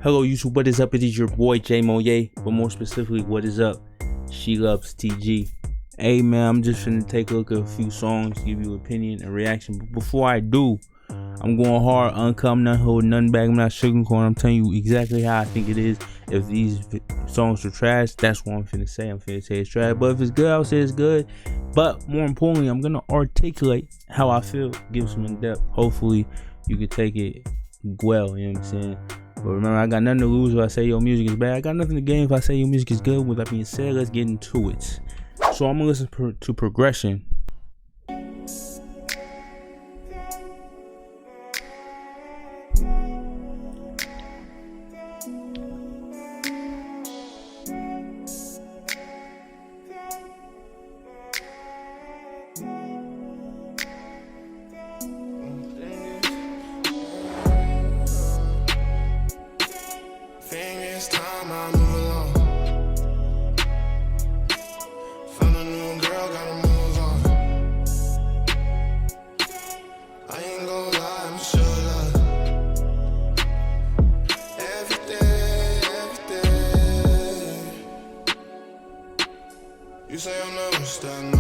Hello YouTube, what is up? It is your boy JaeMoye, but more specifically, what is up? SheLuvsTG. Hey man, I'm just finna take a look at a few songs, give you an opinion and reaction. But before I do, I'm going hard, uncome, none hold, none back. I'm not sugarcoating. I'm telling you exactly how I think it is. If these songs are trash, that's what I'm finna say. I'm finna say it's trash. But if it's good, I'll say it's good. But more importantly, I'm gonna articulate how I feel, give some in depth. Hopefully, you can take it well. You know what I'm saying? But remember, I got nothing to lose if I say your music is bad. I got nothing to gain if I say your music is good. With that being said, let's get into it. So I'm gonna listen to Progression. You say I'm never stop, no.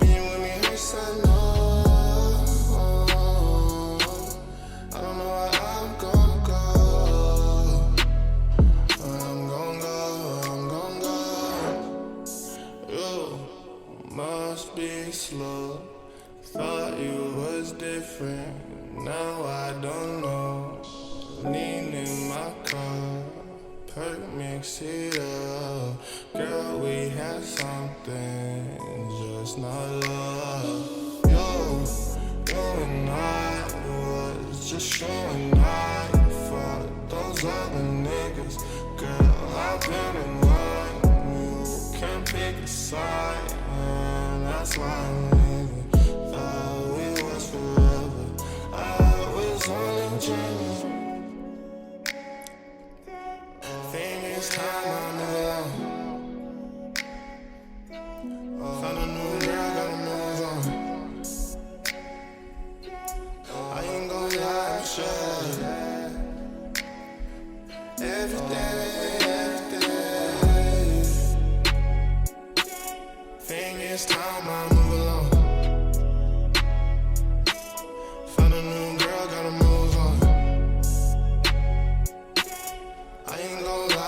Being with me hurts, I know. I don't know where I'm gonna go. But I'm gonna go. You must be slow. Thought you was different. Now I don't know. Lean in my car. Mix it up, girl, we had something, just not love. You and I was just showing out for those other niggas. Girl, I've been in one, you can't pick a side, and that's why I'm leaving. Thought we was forever, I was only dreaming. Time I know. Found a new girl, gotta move on. I ain't gonna lie, I'm sure. Every day. Think it's time I move along. Found a new girl, gotta move on. I ain't gonna lie.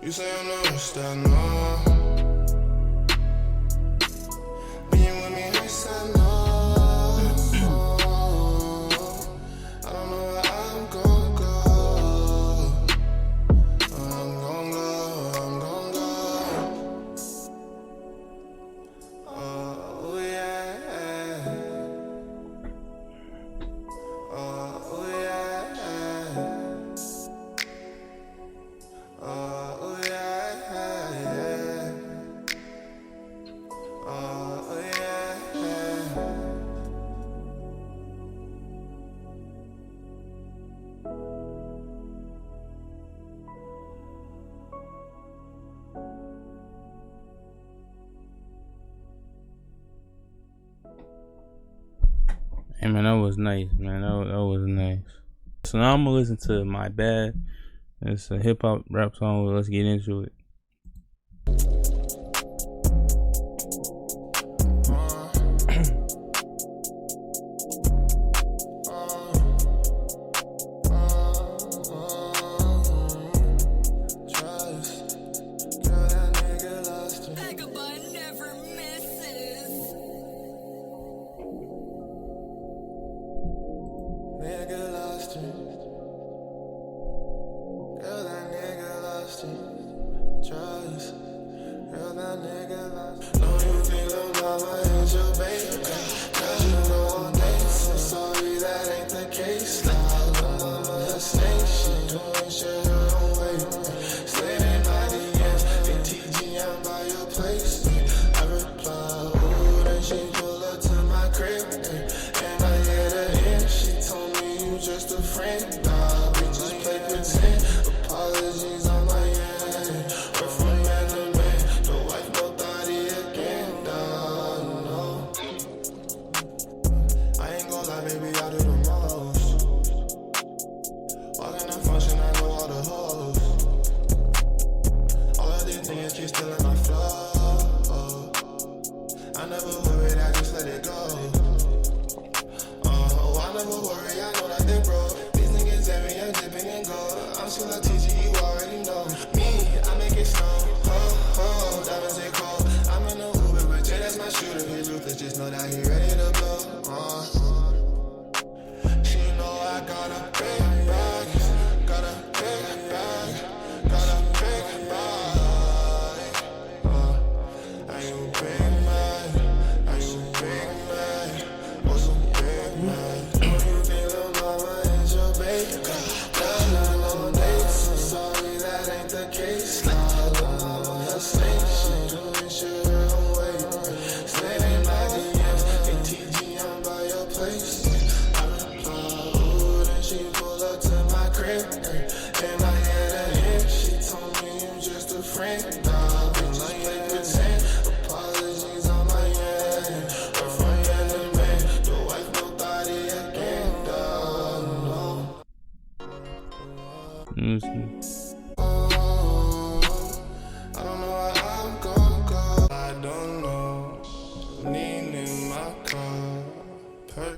You say I'm never stop, no. Being with me hurts, I know. I don't know where I'm gonna go. I'm gonna go. Oh yeah. Oh yeah. Oh yeah. Hey man, that was nice, man. That was nice. So now I'm gonna listen to My Bad. It's a hip hop rap song. Let's get into it. Just a friend, bitches play pretend. Apologies on my end. We're from man to man. know what I'm saying? I don't know where I'm gonna go. I don't know. Lean in my car.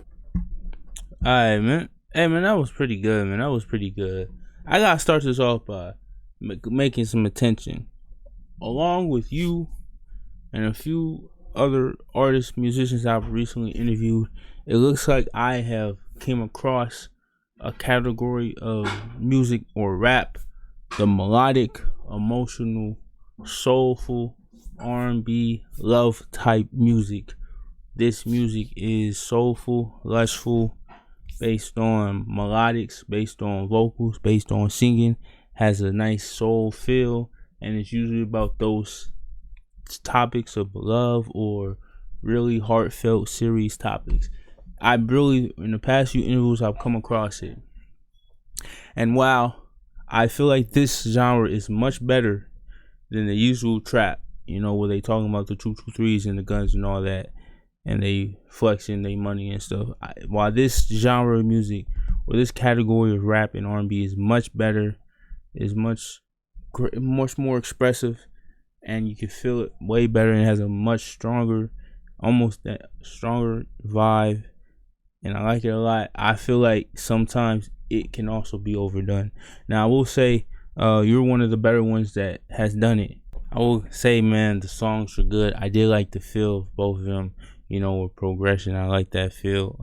Alright, man. Hey, man, that was pretty good, man. That was pretty good. I gotta start this off by making some attention. Along with you and a few other artists, musicians I've recently interviewed, it looks like I have came across a category of music or rap, the melodic, emotional, soulful, R&B, love type music. This music is soulful, lustful, based on melodics, based on vocals, based on singing, has a nice soul feel, and it's usually about those topics of love or really heartfelt, serious topics. I really, in the past few interviews, I've come across it. And while I feel like this genre is much better than the usual trap, you know, where they talking about the 223s and the guns and all that, and they flexing their money and stuff. While this genre of music, or this category of rap and R&B is much better, is much more expressive, and you can feel it way better, and has a much stronger, almost that stronger vibe, and I like it a lot. I feel like sometimes it can also be overdone. Now I will say, you're one of the better ones that has done it. I will say, man, the songs are good. I did like the feel of both of them, you know, with progression. I like that feel.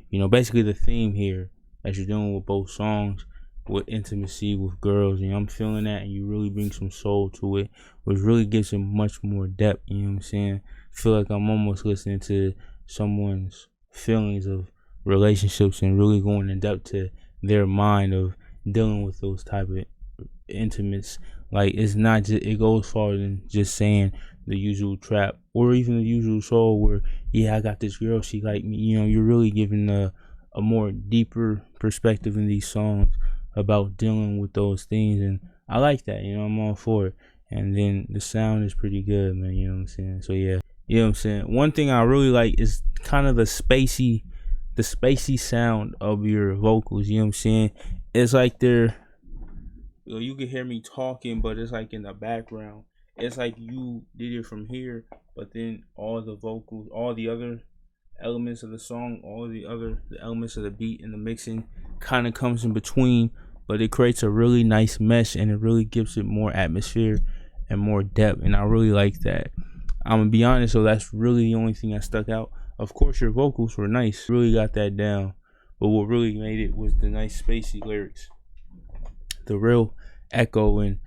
You know, basically the theme here that you're doing with both songs, with intimacy with girls, you know, I'm feeling that, and you really bring some soul to it, which really gives it much more depth, you know what I'm saying? I feel like I'm almost listening to someone's feelings of relationships and really going in depth to their mind of dealing with those type of intimates. Like, it's not just, it goes farther than just saying the usual trap or even the usual soul where, yeah, I got this girl, she like me. You know, you're really giving a more deeper perspective in these songs about dealing with those things, and I like that, you know, I'm all for it. And then the sound is pretty good, man, you know what I'm saying? So yeah, you know what I'm saying? One thing I really like is kind of the spacey sound of your vocals, you know what I'm saying? It's like they're, you can hear me talking, but it's like in the background. It's like you did it from here, but then all the vocals, all the other elements of the song, all the elements of the beat and the mixing kind of comes in between, but it creates a really nice mesh, and it really gives it more atmosphere and more depth, and I really like that. I'm gonna be honest, so that's really the only thing that stuck out. Of course, your vocals were nice, really got that down, but what really made it was the nice spacey lyrics, the real echo, and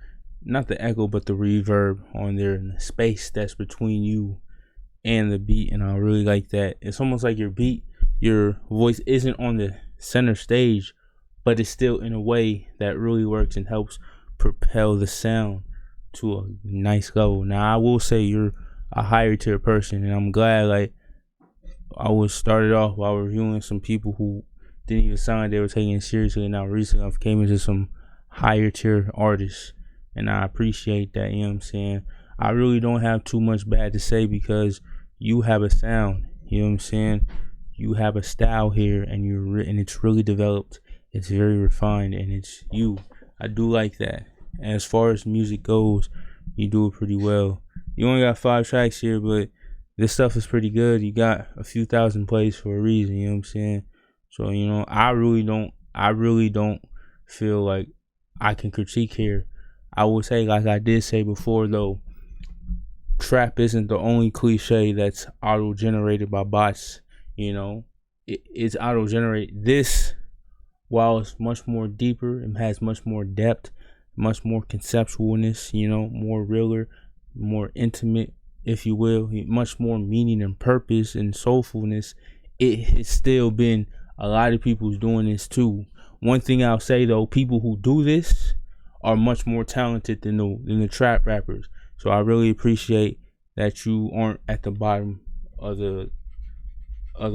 not the echo but the reverb on there, and the space that's between you and the beat, and I really like that. It's almost like your voice isn't on the center stage, but it's still in a way that really works and helps propel the sound to a nice level. Now I will say you're a higher tier person, and I'm glad, like, I was started off while reviewing some people who didn't even sound like they were taking it seriously, and now recently I've came into some higher tier artists, and I appreciate that, you know what I'm saying? I really don't have too much bad to say, because you have a sound, you know what I'm saying? You have a style here, and and it's really developed. It's very refined, and it's you. I do like that. And as far as music goes, you do it pretty well. You only got 5 tracks here, but this stuff is pretty good. You got a few thousand plays for a reason, you know what I'm saying? So, you know, I really don't feel like I can critique here. I would say, like I did say before though, trap isn't the only cliche that's auto-generated by bots, you know. It's auto-generated. This, while it's much more deeper and has much more depth, much more conceptualness, you know, more realer, more intimate, if you will, much more meaning and purpose and soulfulness, it has still been a lot of people's doing this too. One thing I'll say though, people who do this are much more talented than the trap rappers. So I really appreciate that you aren't at the bottom of the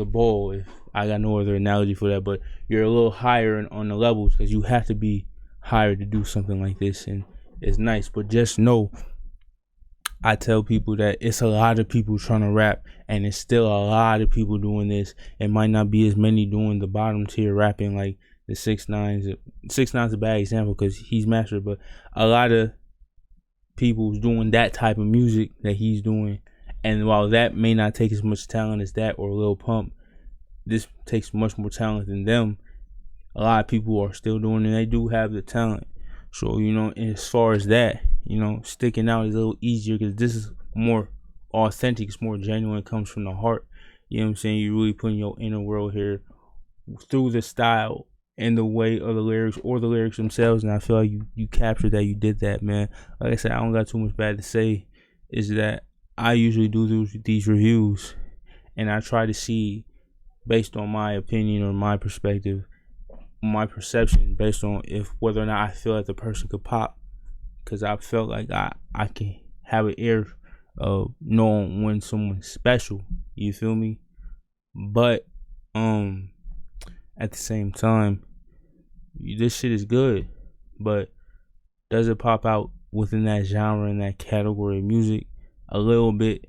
bowl, if I got no other analogy for that, but you're a little higher on the levels, because you have to be higher to do something like this, and it's nice. But just know, I tell people that it's a lot of people trying to rap, and it's still a lot of people doing this. It might not be as many doing the bottom tier rapping like the 6ix9ine's a bad example because he's mastered, but a lot of people who's doing that type of music that he's doing, and while that may not take as much talent as that or Lil Pump, this takes much more talent than them. A lot of people are still doing it, and they do have the talent. So, as far as that, sticking out is a little easier because this is more authentic, it's more genuine, it comes from the heart. You know what I'm saying? You're really putting your inner world here through the style and the way of the lyrics or the lyrics themselves, and I feel like you captured that, you did that, man. Like I said, I don't got too much bad to say. Is that I usually do these reviews, and I try to see, based on my opinion or my perspective, my perception, based on whether or not I feel like the person could pop, because I felt like I can have an ear of knowing when someone's special. You feel me? But at the same time, this shit is good, but does it pop out within that genre and that category of music? A little bit,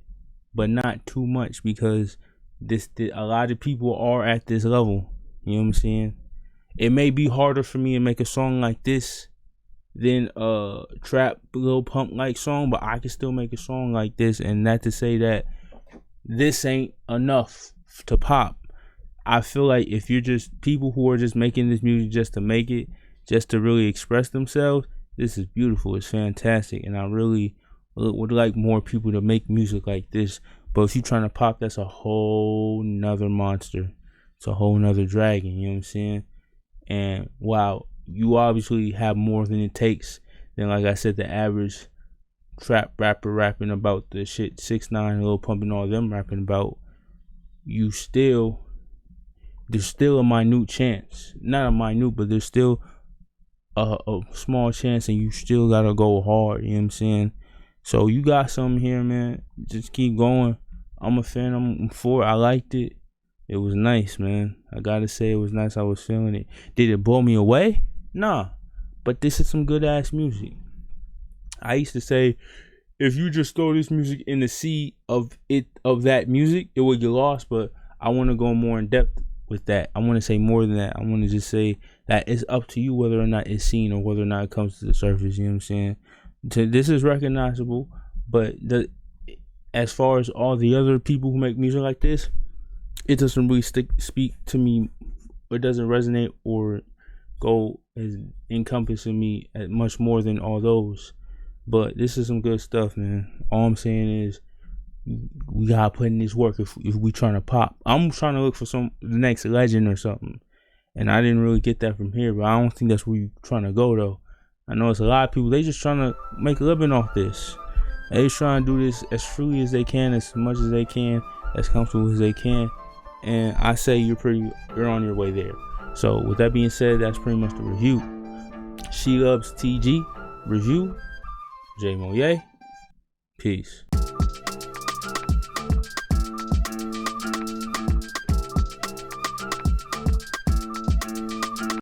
but not too much, because a lot of people are at this level. You know what I'm saying? It may be harder for me to make a song like this than a trap Lil Pump like song, but I can still make a song like this, and not to say that this ain't enough to pop. I feel like if you're just people who are just making this music just to make it, just to really express themselves, this is beautiful. It's fantastic, and I really would like more people to make music like this. But if you're trying to pop, that's a whole nother monster. It's a whole nother dragon. You know what I'm saying? And wow, you obviously have more than it takes than, like I said, the average trap rapper rapping about the shit 6ix9ine, Lil Pump, and all them rapping about. There's still a minute chance, not a minute, but there's still a small chance, and you still gotta go hard. You know what I'm saying? So you got something here, man. Just keep going. I'm a fan. I'm for it. I liked it. It was nice, man. I gotta say, it was nice. I was feeling it. Did it blow me away? Nah. But this is some good ass music. I used to say, if you just throw this music in the sea of that music, it would get lost. But I want to go more in depth with that. I want to say more than that. I want to just say that it's up to you whether or not it's seen or whether or not it comes to the surface. You know what I'm saying? This is recognizable, but as far as all the other people who make music like this, it doesn't really speak to me. It doesn't resonate or go as encompassing me as much more than all those. But this is some good stuff, man. All I'm saying is we gotta put in this work if we trying to pop. I'm trying to look for the next legend or something, and I didn't really get that from here. But I don't think that's where you're trying to go, though. I know it's a lot of people, they just trying to make a living off this. They just trying to do this as freely as they can, as much as they can, as comfortable as they can. And I say you're on your way there. So with that being said, that's pretty much the review. SheLuvsTG review. JaeMoye. Peace.